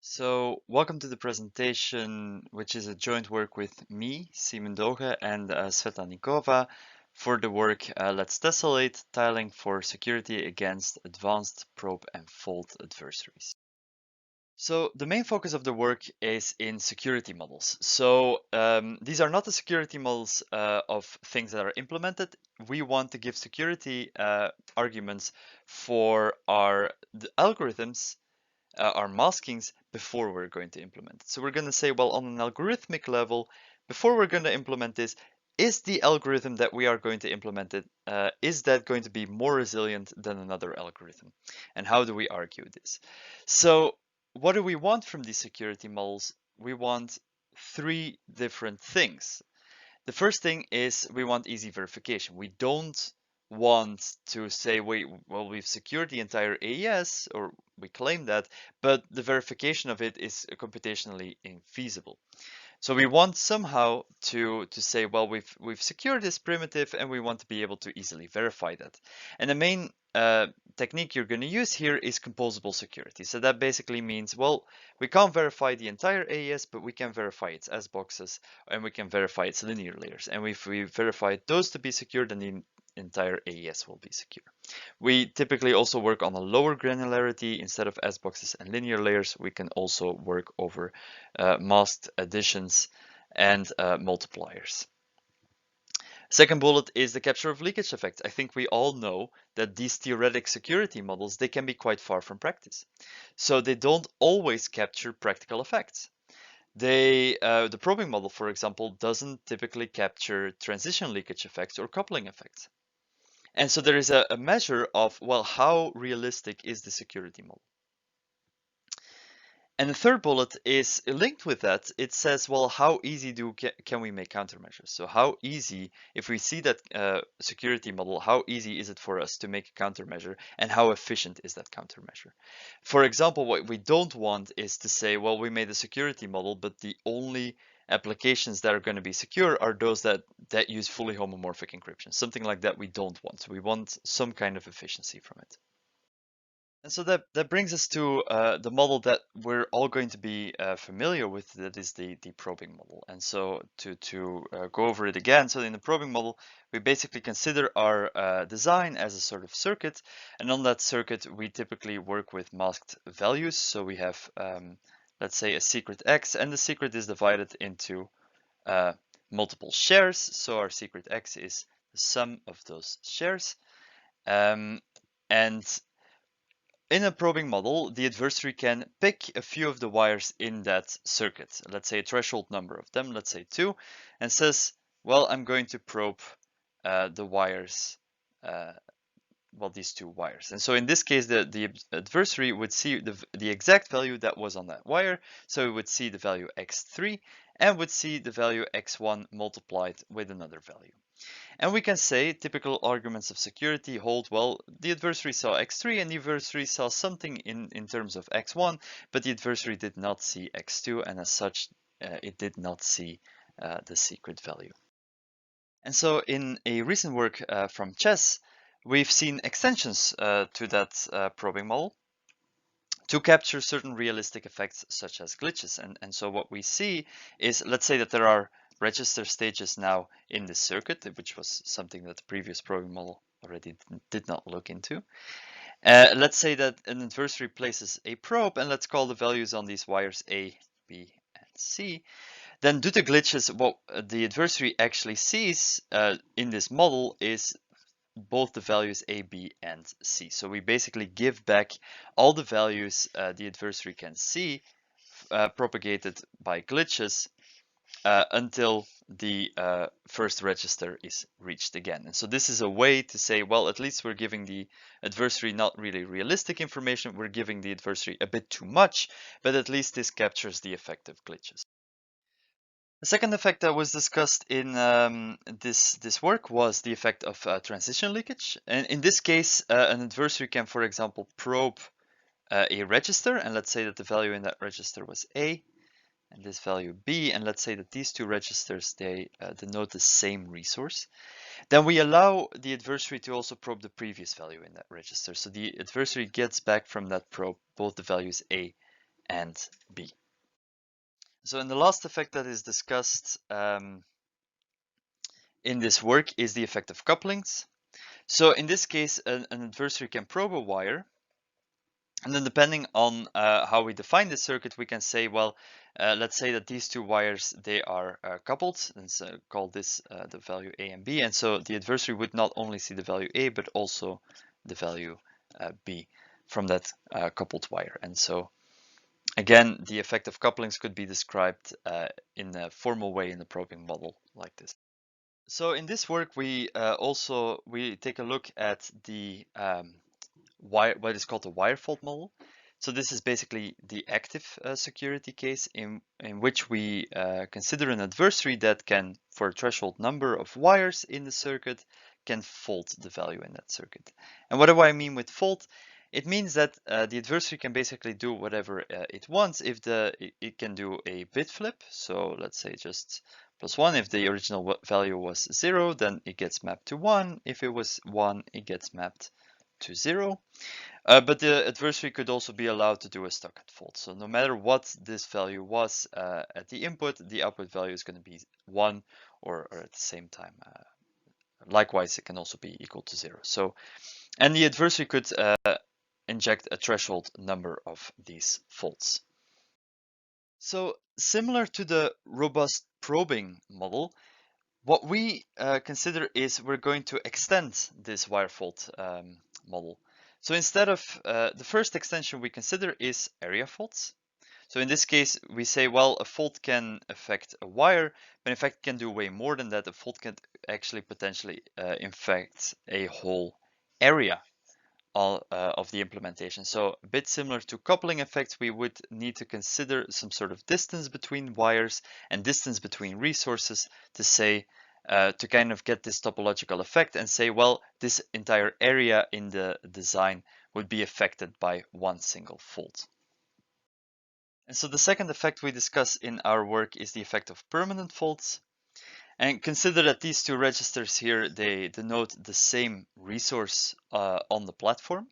So, welcome to the presentation, which is a joint work with me, Siemen Dhooghe, and Svetla Nikova for the work Let's Tessellate Tiling for Security Against Advanced Probe and Fault Adversaries. So the main focus of the work is in security models. So these are not the security models of things that are implemented. We want to give security arguments for the algorithms, our maskings, before we're going to implement it. So we're going to say, well, on an algorithmic level, before we're going to implement this, is the algorithm that we are going to implement it, is that going to be more resilient than another algorithm? And how do we argue this? So what do we want from these security models? We want three different things. The first thing is we want easy verification. We don't want to say, wait, well, we've secured the entire AES, or we claim that, but the verification of it is computationally infeasible. So we want somehow to say, well, we've secured this primitive and we want to be able to easily verify that. And the main technique you're going to use here is composable security. So that basically means, well, we can't verify the entire AES, but we can verify its S boxes and we can verify its linear layers. And if we verify those to be secure, then the entire AES will be secure. We typically also work on a lower granularity. Instead of S boxes and linear layers, we can also work over masked additions and multipliers. Second bullet is the capture of leakage effect. I think we all know that these theoretic security models, they can be quite far from practice. So they don't always capture practical effects. The probing model, for example, doesn't typically capture transition leakage effects or coupling effects. And so there is a measure of, well, how realistic is the security model? And the third bullet is linked with that. It says, well, how easy can we make countermeasures? So how easy, if we see that security model, how easy is it for us to make a countermeasure, and how efficient is that countermeasure? For example, what we don't want is to say, well, we made a security model, but the only applications that are going to be secure are those that use fully homomorphic encryption. Something like that we don't want. So we want some kind of efficiency from it. And so that brings us to the model that we're all going to be familiar with, that is the probing model. And so to go over it again, so in the probing model, we basically consider our design as a sort of circuit. And on that circuit, we typically work with masked values. So we have, let's say, a secret X, and the secret is divided into multiple shares. So our secret X is the sum of those shares. And in a probing model, the adversary can pick a few of the wires in that circuit, let's say a threshold number of them, let's say 2, and says, well, I'm going to probe the wires, well, these 2 wires. And so in this case, the adversary would see the exact value that was on that wire. So it would see the value x3 and would see the value x1 multiplied with another value. And we can say typical arguments of security hold, well, the adversary saw x3 and the adversary saw something in terms of x1, but the adversary did not see x2, and as such, it did not see the secret value. And so in a recent work from Chess, we've seen extensions to that probing model to capture certain realistic effects such as glitches. And so what we see is, let's say that there are register stages now in the circuit, which was something that the previous probing model already did not look into. Let's say that an adversary places a probe, and let's call the values on these wires A, B, and C. Then due to glitches, what the adversary actually sees in this model is both the values A, B, and C. So we basically give back all the values the adversary can see propagated by glitches until the first register is reached again. And so this is a way to say, well, at least we're giving the adversary not really realistic information, we're giving the adversary a bit too much, but at least this captures the effect of glitches. The second effect that was discussed in this work was the effect of transition leakage. And in this case, an adversary can, for example, probe a register, and let's say that the value in that register was A, and this value B, and let's say that these 2 registers, they denote the same resource. Then we allow the adversary to also probe the previous value in that register. So the adversary gets back from that probe both the values A and B. So in the last effect that is discussed in this work is the effect of couplings. So in this case, an adversary can probe a wire, and then depending on how we define the circuit, we can say, well, let's say that these two wires, they are coupled, and so call this the value A and B, and so the adversary would not only see the value A, but also the value B from that coupled wire. And so again, the effect of couplings could be described in a formal way in the probing model like this. So in this work, we take a look at the what is called the wire fault model. So this is basically the active security case in which we consider an adversary that can, for a threshold number of wires in the circuit, can fault the value in that circuit. And what do I mean with fault? It means that the adversary can basically do whatever it wants. If it can do a bit flip, so let's say just +1. If the original value was 0, then it gets mapped to 1. If it was 1, it gets mapped to 0. But the adversary could also be allowed to do a stuck-at fault. So no matter what this value was at the input, the output value is going to be 1 or at the same time. Likewise, it can also be equal to 0. So, and the adversary could inject a threshold number of these faults. So similar to the robust probing model, what we consider is we're going to extend this wire fault model. So instead of the first extension we consider is area faults. So in this case, we say, well, a fault can affect a wire, but in fact can do way more than that. A fault can actually potentially infect a whole area of the implementation. So a bit similar to coupling effects, we would need to consider some sort of distance between wires and distance between resources to say, to kind of get this topological effect and say, well, this entire area in the design would be affected by one single fault. And so the second effect we discuss in our work is the effect of permanent faults. And consider that these two registers here, they denote the same resource on the platform.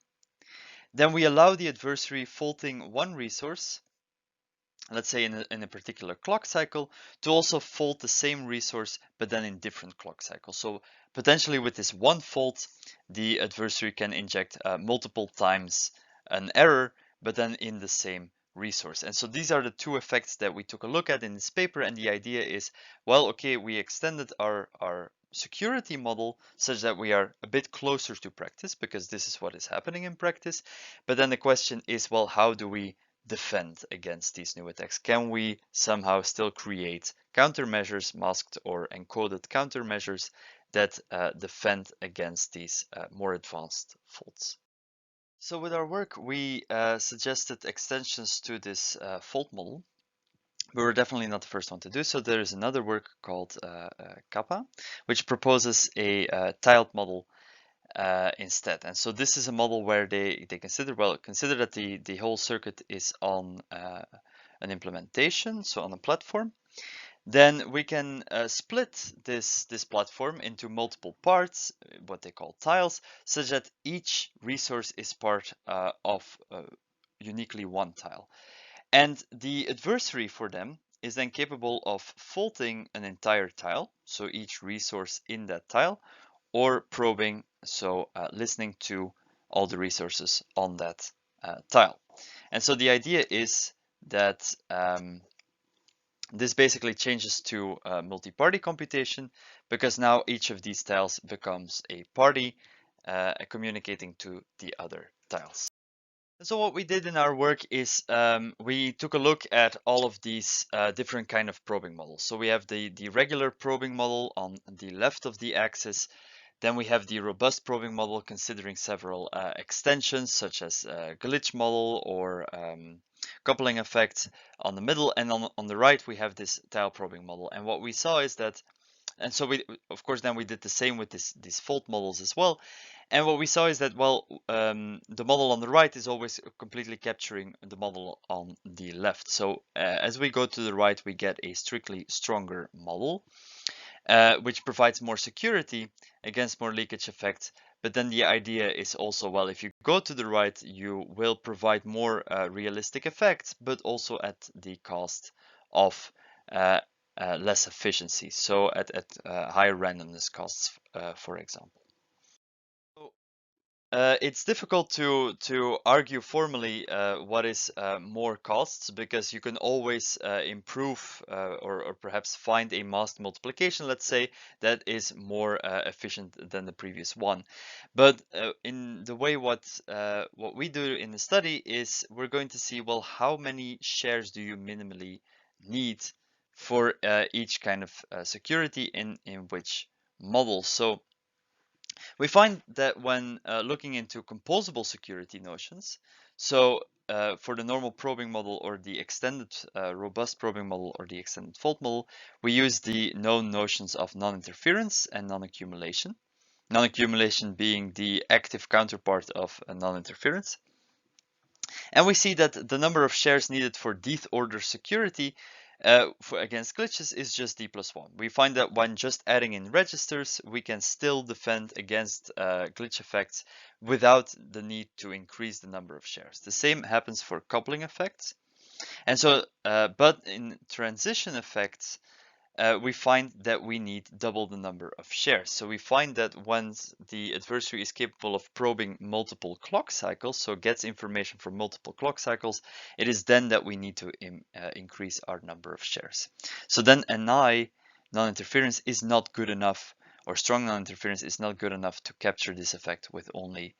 Then we allow the adversary faulting one resource, let's say in a particular clock cycle, to also fault the same resource, but then in different clock cycles. So potentially with this one fault, the adversary can inject multiple times an error, but then in the same resource. And so these are the two effects that we took a look at in this paper. And the idea is, well, okay, we extended our security model such that we are a bit closer to practice, because this is what is happening in practice. But then the question is, well, how do we defend against these new attacks? Can we somehow still create countermeasures, masked or encoded countermeasures that defend against these more advanced faults? So with our work, we suggested extensions to this fault model. We were definitely not the first one to do so. There is another work called CAPA, which proposes a tiled model instead. And so this is a model where they consider that the whole circuit is on an implementation, so on a platform. Then we can split this platform into multiple parts, what they call tiles, such that each resource is part of uniquely one tile. And the adversary for them is then capable of faulting an entire tile, so each resource in that tile, or probing, so listening to all the resources on that tile. And so the idea is that this basically changes to multi-party computation, because now each of these tiles becomes a party communicating to the other tiles. And so what we did in our work is we took a look at all of these different kind of probing models. So we have the regular probing model on the left of the axis. Then we have the robust probing model considering several extensions such as glitch model or coupling effects on the middle, and on the right we have this tile probing model. And what we saw is that, and so we, of course, then we did the same with these fault models as well. And what we saw is that, well, the model on the right is always completely capturing the model on the left. So as we go to the right, we get a strictly stronger model, which provides more security against more leakage effects, But then the idea is also, well, if you go to the right, you will provide more realistic effects, but also at the cost of less efficiency. So at higher randomness costs, for example. It's difficult to argue formally what is more costs, because you can always improve or perhaps find a masked multiplication, let's say, that is more efficient than the previous one. But in the way what we do in the study is we're going to see, well, how many shares do you minimally need for each kind of security in which model. So we find that when looking into composable security notions, so for the normal probing model or the extended robust probing model or the extended fault model, we use the known notions of non-interference and non-accumulation. Non-accumulation being the active counterpart of non-interference. And we see that the number of shares needed for kyth-order security against glitches is just d+1. We find that when just adding in registers, we can still defend against glitch effects without the need to increase the number of shares. The same happens for coupling effects. And so, but in transition effects, we find that we need double the number of shares. So we find that once the adversary is capable of probing multiple clock cycles, so gets information from multiple clock cycles, it is then that we need to increase our number of shares. So then NI, non-interference, is not good enough, or strong non-interference is not good enough to capture this effect with only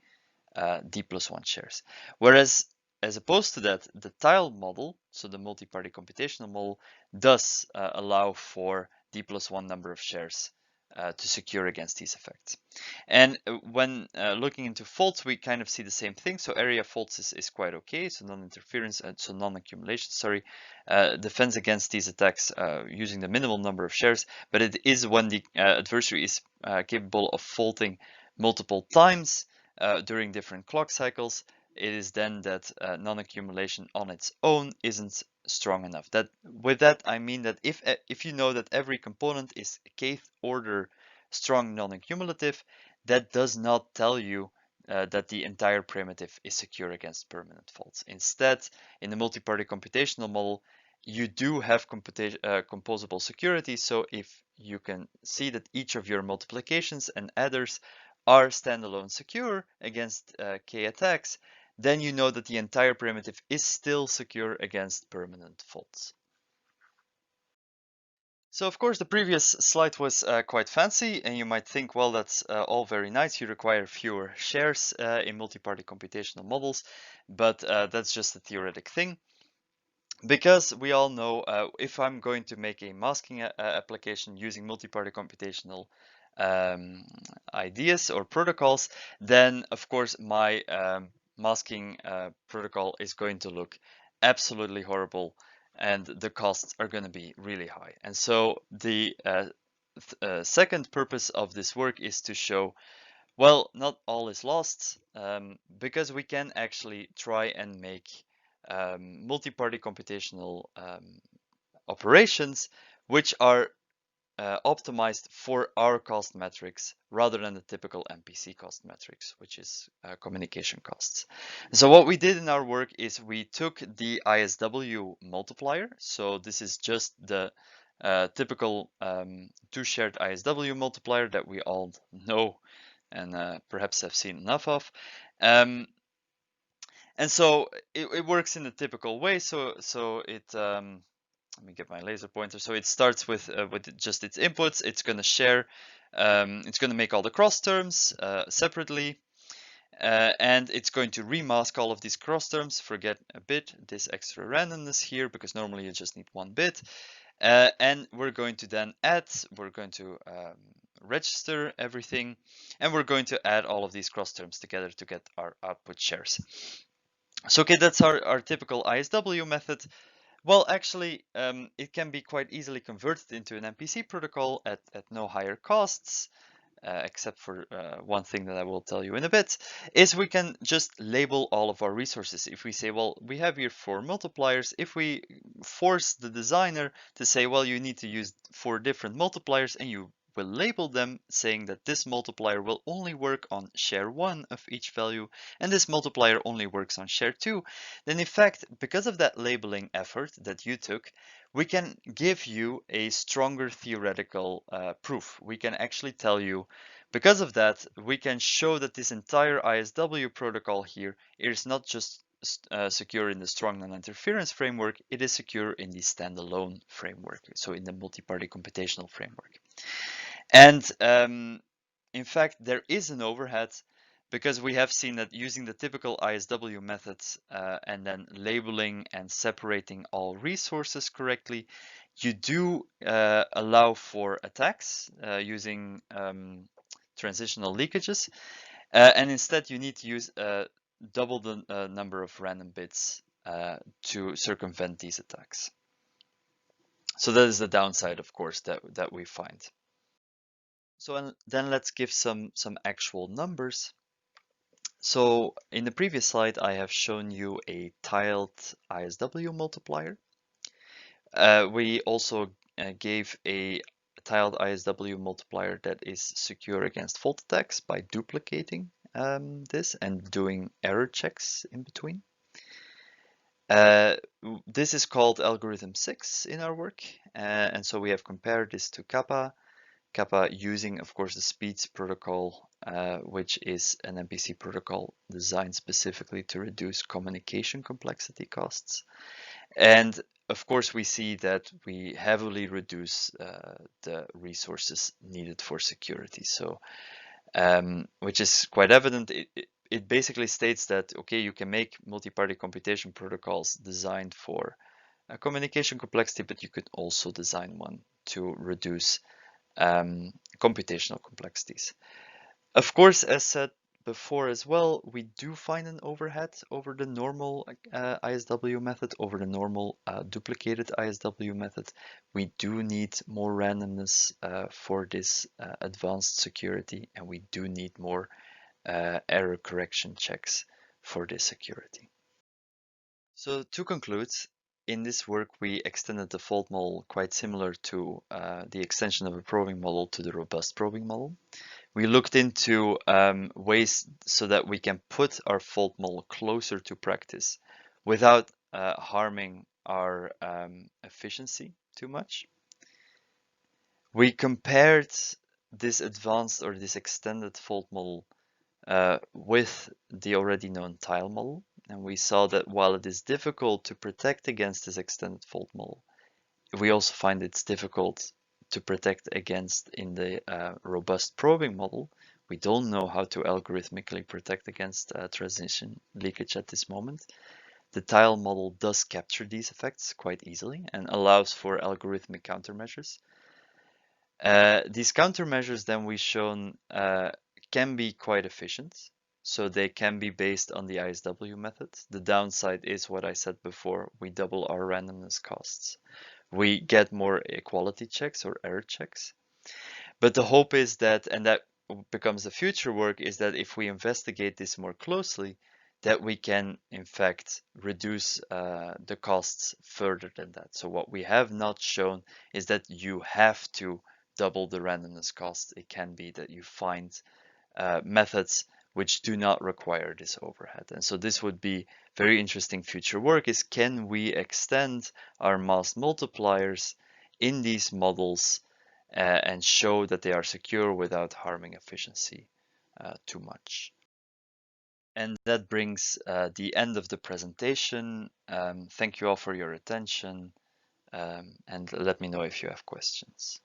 d+1 shares. Whereas, as opposed to that, the tiled model, so the multi-party computational model, does allow for d+1 number of shares to secure against these effects. And when looking into faults, we kind of see the same thing. So area faults is quite okay. So non-interference, so non-accumulation, sorry, defends against these attacks using the minimal number of shares. But it is when the adversary is capable of faulting multiple times during different clock cycles, it is then that non-accumulation on its own isn't strong enough. With that, I mean that if you know that every component is kyth-order strong non-accumulative, that does not tell you that the entire primitive is secure against permanent faults. Instead, in the multi-party computational model, you do have composable security. So if you can see that each of your multiplications and adders are standalone secure against k attacks, then you know that the entire primitive is still secure against permanent faults. So of course the previous slide was quite fancy, and you might think, well, that's all very nice. You require fewer shares in multi-party computational models, but that's just a theoretic thing. Because we all know if I'm going to make a masking application using multi-party computational ideas or protocols, then of course my masking protocol is going to look absolutely horrible, and the costs are going to be really high. And so the second purpose of this work is to show, well, not all is lost, because we can actually try and make multi-party computational operations which are optimized for our cost metrics rather than the typical MPC cost metrics, which is communication costs. So what we did in our work is we took the ISW multiplier. So this is just the typical two-shared ISW multiplier that we all know and perhaps have seen enough of. And so it works in the typical way. So it let me get my laser pointer. So it starts with just its inputs. It's going to share. It's going to make all the cross terms separately, and it's going to remask all of these cross terms. Forget a bit this extra randomness here, because normally you just need one bit. And we're going to then add. We're going to register everything, and we're going to add all of these cross terms together to get our output shares. So okay, that's our typical ISW method. Well, actually, it can be quite easily converted into an MPC protocol at no higher costs, except for one thing that I will tell you in a bit, is we can just label all of our resources. If we say, well, we have here 4 multipliers, if we force the designer to say, well, you need to use 4 different multipliers, and you will label them saying that this multiplier will only work on share 1 of each value and this multiplier only works on share 2, then in fact, because of that labeling effort that you took, we can give you a stronger theoretical proof. We can actually tell you, because of that, we can show that this entire ISW protocol here is not just secure in the strong non-interference framework, it is secure in the standalone framework, so in the multi-party computational framework. And in fact, there is an overhead because we have seen that using the typical ISW methods and then labeling and separating all resources correctly, you do allow for attacks using transitional leakages. And instead, you need to use double the number of random bits to circumvent these attacks. So that is the downside, of course, that we find. So then let's give some actual numbers. So in the previous slide, I have shown you a tiled ISW multiplier. We also gave a tiled ISW multiplier that is secure against fault attacks by duplicating this and doing error checks in between. This is called algorithm 6 in our work, and so we have compared this to CAPA using, of course, the speeds protocol, which is an MPC protocol designed specifically to reduce communication complexity costs. And of course, we see that we heavily reduce the resources needed for security. So, which is quite evident. It basically states that, okay, you can make multi-party computation protocols designed for communication complexity, but you could also design one to reduce computational complexities. Of course, as said before as well, we do find an overhead over the normal ISW method, over the normal duplicated ISW method. We do need more randomness for this advanced security, and we do need more error correction checks for this security. So to conclude, in this work, we extended the fault model quite similar to the extension of a probing model to the robust probing model. We looked into ways so that we can put our fault model closer to practice without harming our efficiency too much. We compared this advanced or this extended fault model with the already known tile model, and we saw that while it is difficult to protect against this extended fault model, we also find it's difficult to protect against in the robust probing model. We don't know how to algorithmically protect against transition leakage at this moment. The tile model does capture these effects quite easily and allows for algorithmic countermeasures. These countermeasures then we've shown can be quite efficient. So they can be based on the ISW method. The downside is what I said before, we double our randomness costs. We get more equality checks or error checks. But the hope is that, and that becomes the future work, is that if we investigate this more closely, that we can in fact reduce the costs further than that. So what we have not shown is that you have to double the randomness cost. It can be that you find methods which do not require this overhead. And so this would be very interesting future work, is can we extend our masked multipliers in these models and show that they are secure without harming efficiency too much. And that brings the end of the presentation. Thank you all for your attention, and let me know if you have questions.